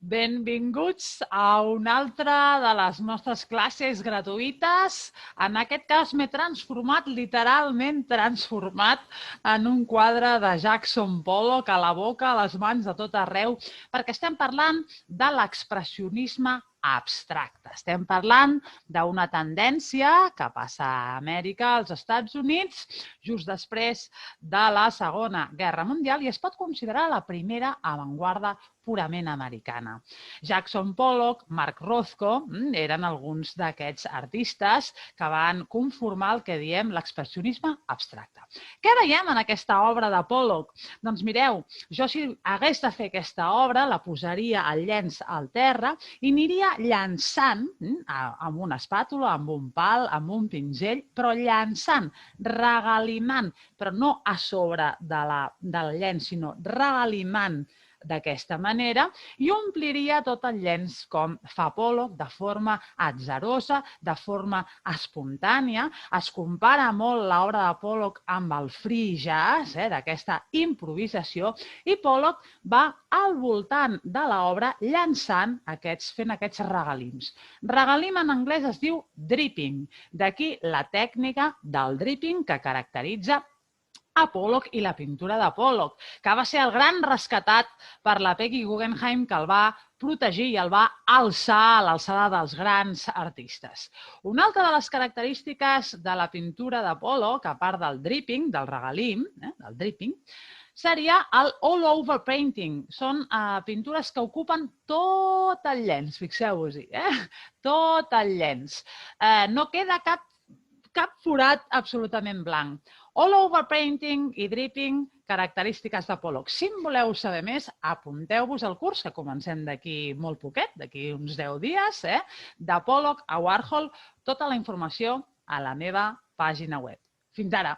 Benvinguts a una altra de les nostres classes gratuïtes. En aquest cas m'he transformat, literalment transformat, en un quadre de Jackson Pollock, a la boca, a les mans, a tot arreu, perquè estem parlant de l'expressionisme abstracte. Estem parlant d'una tendència que passa a Amèrica, als Estats Units, just després de la Segona Guerra Mundial, i es pot considerar la primera avantguarda purament americana. Jackson Pollock, Mark Rothko, eren alguns d'aquests artistes que van conformar el que diem l'expressionisme abstracte. Què veiem en aquesta obra de Pollock? Doncs mireu, jo si hagués de fer aquesta obra la posaria el llenç al terra i aniria llançant amb una espàtula, amb un pal, amb un pinzell, però llançant, regalimant, però no a sobre del llenç, sinó regalimant d'aquesta manera, i ompliria tot el llenç com fa Pollock, de forma atzarosa, de forma espontània. Es compara molt l'obra de Pollock amb el free jazz, d'aquesta improvisació, i Pollock va al voltant de l'obra llançant fent aquests regalims. Regalim en anglès es diu dripping, d'aquí la tècnica del dripping que caracteritza a Pollock i la pintura de Pollock, que va ser el gran rescatat per la Peggy Guggenheim, que el va protegir i el va alçar a l'alçada dels grans artistes. Una altra de les característiques de la pintura de Pollock, a part del dripping, del regalim, del dripping, seria el all-over painting. Són pintures que ocupen tot el llenç, fixeu-vos-hi, tot el llenç. No queda cap forat absolutament blanc. All-over painting i dripping, característiques de Pollock. Si en voleu saber més, apunteu-vos al curs, que comencem d'aquí molt poquet, d'aquí uns 10 dies, de Pollock a Warhol, tota la informació a la meva pàgina web. Fins ara!